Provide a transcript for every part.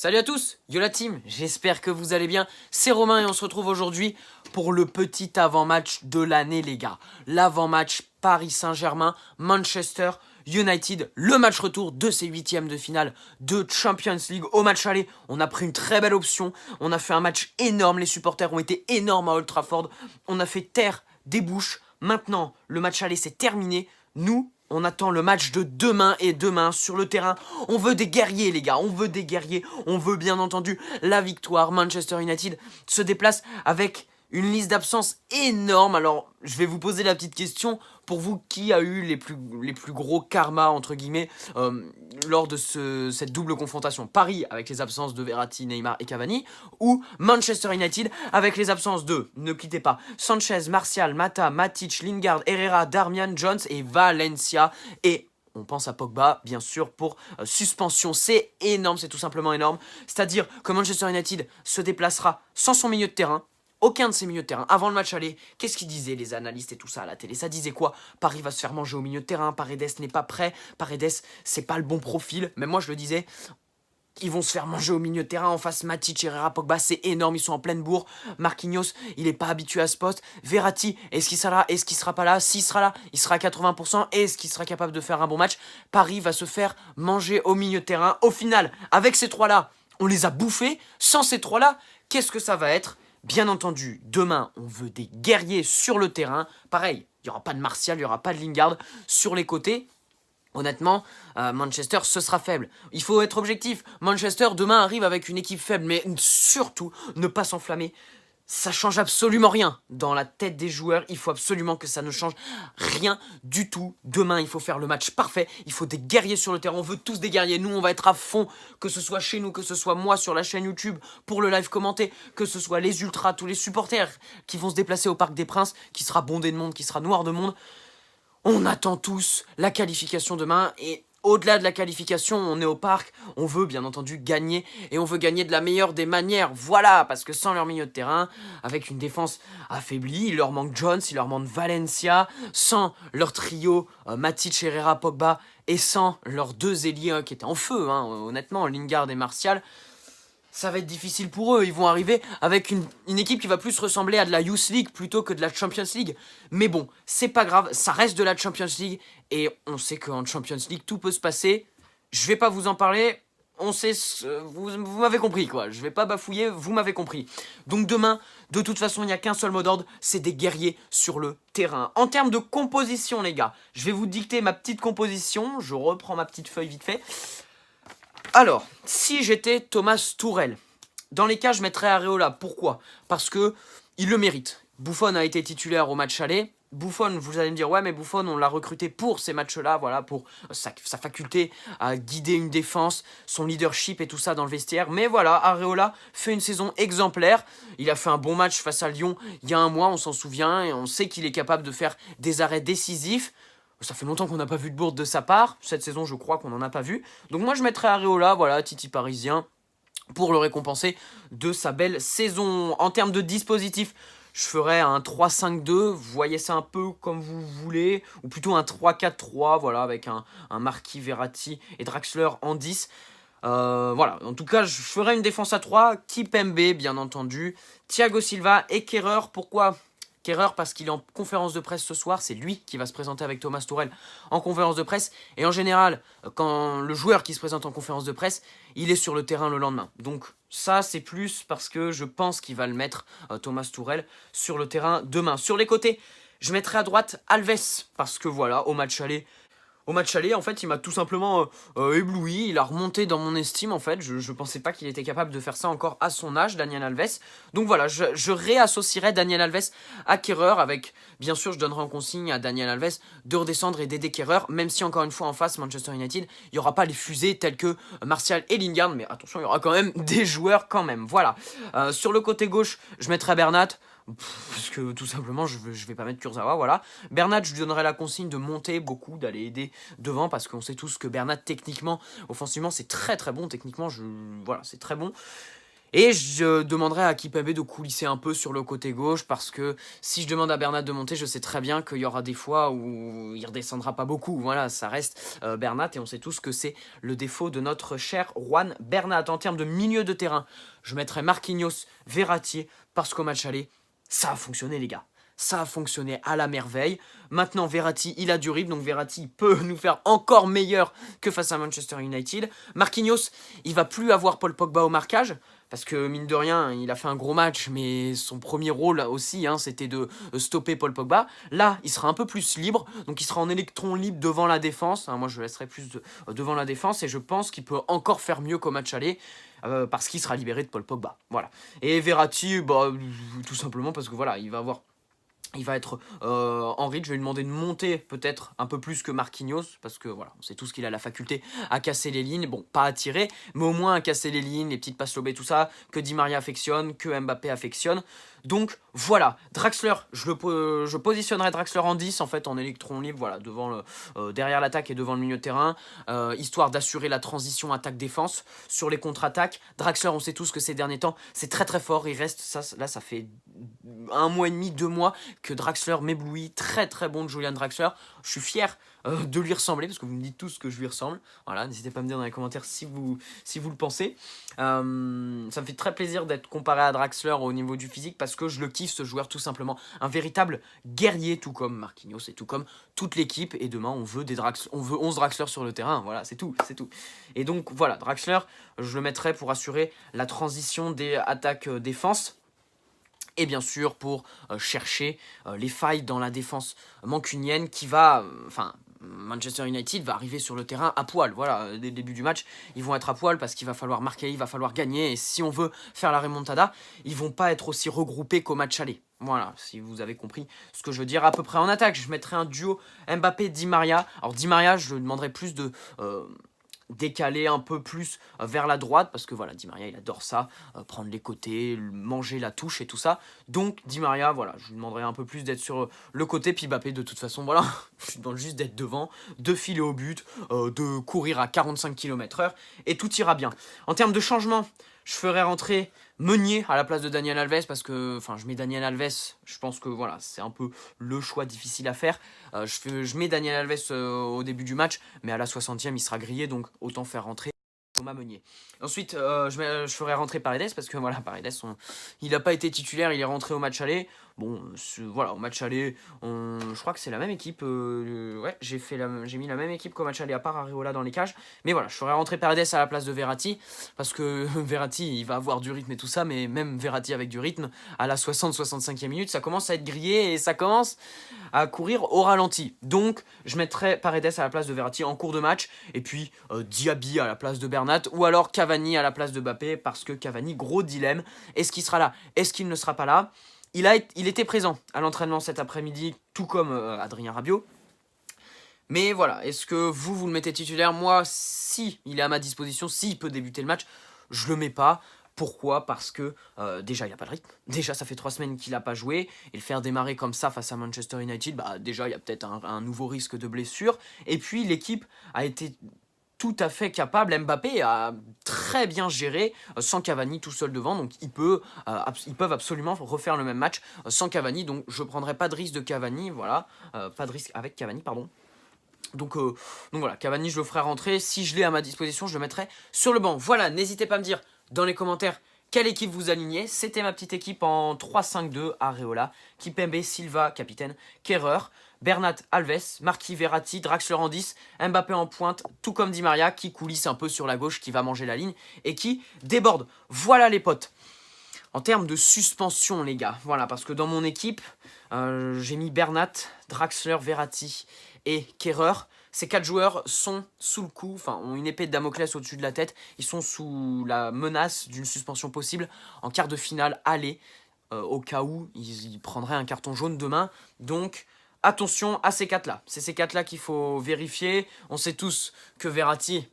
Salut à tous, yo la team, j'espère que vous allez bien, c'est Romain et on se retrouve aujourd'hui pour le petit avant-match de l'année les gars. L'avant-match Paris Saint-Germain, Manchester United, le match retour de ces huitièmes de finale de Champions League. Au match aller, on a pris une très belle option, on a fait un match énorme, les supporters ont été énormes à Old Trafford, on a fait taire des bouches. Maintenant, le match aller c'est terminé, nous... On attend le match de demain et demain sur le terrain. On veut des guerriers les gars, on veut des guerriers. On veut bien entendu la victoire. Manchester United se déplace avec une liste d'absence énorme. Alors je vais vous poser la petite question. Pour vous, qui a eu les plus gros karma entre guillemets lors de cette double confrontation? Paris avec les absences de Verratti, Neymar et Cavani, ou Manchester United avec les absences de, ne quittez pas, Sanchez, Martial, Mata, Matic, Lingard, Herrera, Darmian, Jones et Valencia. Et on pense à Pogba, bien sûr, pour suspension. C'est énorme, c'est tout simplement énorme. C'est-à-dire que Manchester United se déplacera sans son milieu de terrain. Aucun de ces milieux de terrain. Avant le match aller, qu'est-ce qu'ils disaient les analystes et tout ça à la télé? Ça disait quoi? Paris va se faire manger au milieu de terrain, Paredes n'est pas prêt, Paredes c'est pas le bon profil. Mais moi je le disais, ils vont se faire manger au milieu de terrain. En face, Matic, Herrera, Pogba, c'est énorme, ils sont en pleine bourre. Marquinhos, il est pas habitué à ce poste. Verratti, est-ce qu'il sera là? Est-ce qu'il sera pas là? S'il sera là, il sera à 80%. Est-ce qu'il sera capable de faire un bon match? Paris va se faire manger au milieu de terrain. Au final, avec ces trois-là, on les a bouffés. Sans ces trois-là, qu'est-ce que ça va être? Bien entendu, demain, on veut des guerriers sur le terrain. Pareil, il n'y aura pas de Martial, il n'y aura pas de Lingard sur les côtés. Honnêtement, Manchester, ce sera faible. Il faut être objectif. Manchester, demain, arrive avec une équipe faible, mais surtout, ne pas s'enflammer. Ça change absolument rien dans la tête des joueurs. Il faut absolument que ça ne change rien du tout. Demain, il faut faire le match parfait. Il faut des guerriers sur le terrain. On veut tous des guerriers. Nous, on va être à fond. Que ce soit chez nous, que ce soit moi sur la chaîne YouTube pour le live commenté, que ce soit les ultras, tous les supporters qui vont se déplacer au Parc des Princes, qui sera bondé de monde, qui sera noir de monde. On attend tous la qualification demain et au-delà de la qualification, on est au parc, on veut bien entendu gagner et on veut gagner de la meilleure des manières. Voilà, parce que sans leur milieu de terrain, avec une défense affaiblie, il leur manque Jones, il leur manque Valencia, sans leur trio Matic, Herrera, Pogba et sans leurs deux ailiers qui étaient en feu, honnêtement, Lingard et Martial. Ça va être difficile pour eux, ils vont arriver avec une équipe qui va plus ressembler à de la Youth League plutôt que de la Champions League. Mais bon, c'est pas grave, ça reste de la Champions League, et on sait qu'en Champions League, tout peut se passer. Je vais pas vous en parler, on sait, vous m'avez compris quoi, je vais pas bafouiller, vous m'avez compris. Donc demain, de toute façon, il n'y a qu'un seul mot d'ordre, c'est des guerriers sur le terrain. En termes de composition les gars, je vais vous dicter ma petite composition, je reprends ma petite feuille vite fait. Alors, si j'étais Thomas Tuchel, dans les cas, je mettrais Areola. Pourquoi? Parce que il le mérite. Buffon a été titulaire au match aller. Buffon, vous allez me dire, ouais, mais Buffon, on l'a recruté pour ces matchs-là, voilà, pour sa faculté à guider une défense, son leadership et tout ça dans le vestiaire. Mais voilà, Areola fait une saison exemplaire. Il a fait un bon match face à Lyon il y a un mois, on s'en souvient, et on sait qu'il est capable de faire des arrêts décisifs. Ça fait longtemps qu'on n'a pas vu de bourde de sa part. Cette saison, je crois qu'on n'en a pas vu. Donc moi, je mettrais Areola, voilà, Titi parisien, pour le récompenser de sa belle saison. En termes de dispositif, je ferais un 3-5-2. Vous voyez ça un peu comme vous voulez. Ou plutôt un 3-4-3, voilà, avec un Marquis, Verratti et Draxler en 10. Voilà, en tout cas, je ferais une défense à 3. Kipembe, bien entendu. Thiago Silva et Kerrer. Pourquoi Kerrer? Parce qu'il est en conférence de presse ce soir, c'est lui qui va se présenter avec Thomas Tuchel en conférence de presse. Et en général, quand le joueur qui se présente en conférence de presse, il est sur le terrain le lendemain. Donc ça, c'est plus parce que je pense qu'il va le mettre, Thomas Tuchel, sur le terrain demain. Sur les côtés, je mettrai à droite Alves, parce que voilà, au match aller, en fait, il m'a tout simplement ébloui. Il a remonté dans mon estime, en fait. Je pensais pas qu'il était capable de faire ça encore à son âge, Daniel Alves. Donc voilà, je réassocierai Daniel Alves à Kerrer avec, bien sûr, je donnerai en consigne à Daniel Alves de redescendre et d'aider Kerrer, même si, encore une fois, en face, Manchester United, il n'y aura pas les fusées telles que Martial et Lingard, mais attention, il y aura quand même des joueurs quand même. Voilà. Sur le côté gauche, je mettrai Bernat. Parce que tout simplement je vais pas mettre Kurzawa, voilà. Bernat, je lui donnerai la consigne de monter beaucoup, d'aller aider devant, parce qu'on sait tous que Bernat techniquement, offensivement, c'est très très bon, techniquement, voilà, c'est très bon. Et je demanderai à Kimpembe de coulisser un peu sur le côté gauche parce que si je demande à Bernat de monter, je sais très bien qu'il y aura des fois où il redescendra pas beaucoup. Voilà, ça reste Bernat et on sait tous que c'est le défaut de notre cher Juan Bernat. En termes de milieu de terrain, je mettrai Marquinhos, Verratti parce qu'au match aller, ça a fonctionné les gars. Ça a fonctionné à la merveille. Maintenant, Verratti, il a du rythme, donc Verratti peut nous faire encore meilleur que face à Manchester United. Marquinhos, il va plus avoir Paul Pogba au marquage, parce que mine de rien, il a fait un gros match, mais son premier rôle aussi, c'était de stopper Paul Pogba. Là, il sera un peu plus libre, donc il sera en électron libre devant la défense. Moi, je le laisserai plus devant la défense, et je pense qu'il peut encore faire mieux qu'au match aller. Parce qu'il sera libéré de Paul Pogba. Voilà. Et Verratti, tout simplement parce que voilà, il va être en rythme, je vais lui demander de monter peut-être un peu plus que Marquinhos, parce que voilà, on sait tous qu'il a la faculté à casser les lignes, bon, pas à tirer, mais au moins à casser les lignes, les petites passes lobées, tout ça, que Di Maria affectionne, que Mbappé affectionne. Donc voilà, Draxler, je positionnerai Draxler en 10, en fait, en électron libre, voilà, derrière l'attaque et devant le milieu de terrain, histoire d'assurer la transition attaque-défense. Sur les contre-attaques, Draxler, on sait tous que ces derniers temps, c'est très très fort, il reste, ça fait 1 mois et demi, 2 mois, que Draxler m'éblouit, très très bon de Julian Draxler. Je suis fier de lui ressembler, parce que vous me dites tous que je lui ressemble. Voilà, n'hésitez pas à me dire dans les commentaires si vous le pensez. Ça me fait très plaisir d'être comparé à Draxler au niveau du physique, parce que je le kiffe ce joueur tout simplement. Un véritable guerrier, tout comme Marquinhos et tout comme toute l'équipe. Et demain, on veut 11 Draxler sur le terrain. Voilà, c'est tout. Et donc voilà, Draxler, je le mettrai pour assurer la transition des attaques-défense. Et bien sûr pour chercher les failles dans la défense mancunienne qui va... Manchester United va arriver sur le terrain à poil. Voilà, dès le début du match, ils vont être à poil parce qu'il va falloir marquer, il va falloir gagner. Et si on veut faire la remontada, ils vont pas être aussi regroupés qu'au match aller. Voilà, si vous avez compris ce que je veux dire à peu près en attaque. Je mettrai un duo Mbappé-Di Maria. Alors Di Maria, je lui demanderai plus de... décaler un peu plus vers la droite, parce que voilà, Di Maria il adore ça, prendre les côtés, manger la touche et tout ça. Donc Di Maria, voilà, je lui demanderai un peu plus d'être sur le côté, puis Mbappé de toute façon, voilà, je lui demande juste d'être devant, de filer au but, de courir à 45 km/h, et tout ira bien. En termes de changement, je ferai rentrer Meunier à la place de Daniel Alves, parce que, je mets Daniel Alves, je pense que voilà, c'est un peu le choix difficile à faire. Je mets Daniel Alves au début du match, mais à la 60e, il sera grillé, donc autant faire rentrer Thomas Meunier. Ensuite, je ferai rentrer Paredes, parce que voilà, Paredes, il n'a pas été titulaire, il est rentré au match aller. Bon, voilà, au match aller, je crois que c'est la même équipe. Ouais, j'ai mis la même équipe qu'au match aller, à part Areola dans les cages. Mais voilà, je ferai rentrer Paredes à la place de Verratti, parce que Verratti, il va avoir du rythme et tout ça, mais même Verratti avec du rythme, à la 60-65e minute, ça commence à être grillé et ça commence à courir au ralenti. Donc, je mettrai Paredes à la place de Verratti en cours de match, et puis Diaby à la place de Bernat, ou alors Cavani à la place de Mbappé, parce que Cavani, gros dilemme, est-ce qu'il sera là, est-ce qu'il ne sera pas là? Il était présent à l'entraînement cet après-midi, tout comme Adrien Rabiot. Mais voilà, est-ce que vous le mettez titulaire? Moi, si il est à ma disposition, s'il peut débuter le match, je le mets pas. Pourquoi? Parce que déjà il n'a pas de rythme, déjà ça fait 3 semaines qu'il n'a pas joué, et le faire démarrer comme ça face à Manchester United, déjà il y a peut-être un nouveau risque de blessure, et puis l'équipe a été tout à fait capable, Mbappé a très bien géré sans Cavani tout seul devant, donc ils peuvent absolument refaire le même match sans Cavani, donc je ne prendrai pas de risque de Cavani, voilà, pas de risque avec Cavani, pardon. Donc voilà, Cavani je le ferai rentrer, si je l'ai à ma disposition je le mettrai sur le banc. Voilà, n'hésitez pas à me dire dans les commentaires quelle équipe vous alignez. C'était ma petite équipe en 3-5-2, Areola, Kimpembe, Silva, capitaine, Kerrer, Bernat, Alves, Marquis, Verratti, Draxler en 10, Mbappé en pointe, tout comme Di Maria qui coulisse un peu sur la gauche, qui va manger la ligne et qui déborde. Voilà les potes. En termes de suspension les gars, voilà, parce que dans mon équipe, j'ai mis Bernat, Draxler, Verratti et Kerrer. Ces 4 joueurs sont sous le coup, ont une épée de Damoclès au-dessus de la tête. Ils sont sous la menace d'une suspension possible en quart de finale aller, au cas où ils prendraient un carton jaune demain. Donc attention à ces 4-là. C'est ces 4-là qu'il faut vérifier. On sait tous que Verratti,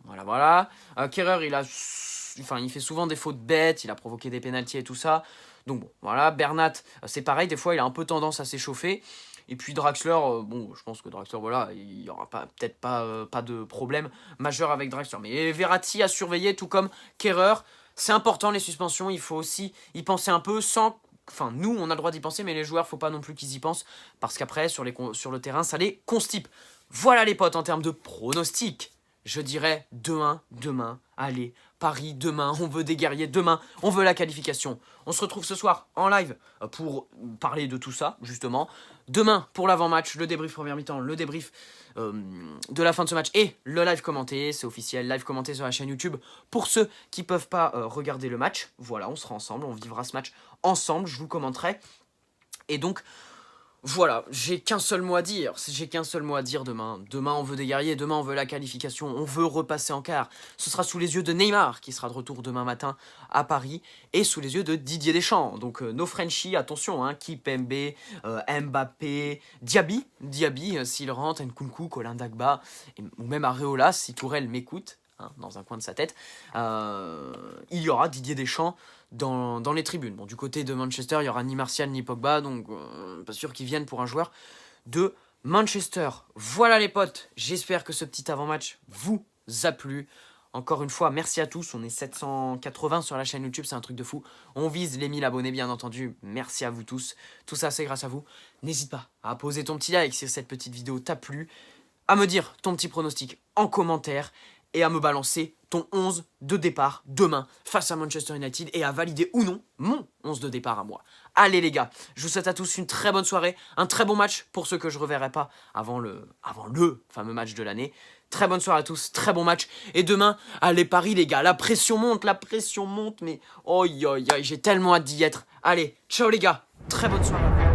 voilà. Kerrer, il fait souvent des fautes bêtes, il a provoqué des pénaltys et tout ça. Donc bon, voilà. Bernat, c'est pareil, des fois il a un peu tendance à s'échauffer. Et puis Draxler, je pense que Draxler, voilà, il n'y aura peut-être pas de problème majeur avec Draxler. Mais Verratti à surveiller, tout comme Kerrer. c'est important les suspensions, il faut aussi y penser un peu sans... Enfin, nous, on a le droit d'y penser, mais les joueurs, faut pas non plus qu'ils y pensent, parce qu'après, sur le terrain, ça les constipe. Voilà les potes, en termes de pronostics. Je dirais 2-1 demain. Allez, Paris, demain, on veut des guerriers, demain, on veut la qualification. On se retrouve ce soir en live pour parler de tout ça, justement. Demain, pour l'avant-match, le débrief première mi-temps, le débrief de la fin de ce match et le live commenté, c'est officiel, live commenté sur la chaîne YouTube. Pour ceux qui ne peuvent pas regarder le match, voilà, on sera ensemble, on vivra ce match ensemble, je vous commenterai. Et donc... Voilà, j'ai qu'un seul mot à dire. J'ai qu'un seul mot à dire demain. Demain, on veut des guerriers. Demain, on veut la qualification. On veut repasser en quart. Ce sera sous les yeux de Neymar, qui sera de retour demain matin à Paris. Et sous les yeux de Didier Deschamps. Donc, nos Frenchies, attention, hein, Kipembe, Mbappé, Diaby, s'il rentre, Nkunku, Colin Dagba, ou même Areola, si Tourelle m'écoute. Dans un coin de sa tête, il y aura Didier Deschamps dans les tribunes. Bon, du côté de Manchester, il y aura ni Martial ni Pogba, donc pas sûr qu'ils viennent pour un joueur de Manchester. Voilà les potes, j'espère que ce petit avant-match vous a plu. Encore une fois, merci à tous, on est 780 sur la chaîne YouTube, c'est un truc de fou. On vise les 1000 abonnés bien entendu, merci à vous tous. Tout ça c'est grâce à vous. N'hésite pas à poser ton petit like si cette petite vidéo t'a plu, à me dire ton petit pronostic en commentaire, et à me balancer ton 11 de départ demain face à Manchester United et à valider ou non mon 11 de départ à moi. Allez les gars, je vous souhaite à tous une très bonne soirée, un très bon match pour ceux que je ne reverrai pas avant le fameux match de l'année. Très bonne soirée à tous, très bon match. Et demain, allez Paris les gars, la pression monte, mais oi, j'ai tellement hâte d'y être. Allez, ciao les gars, très bonne soirée.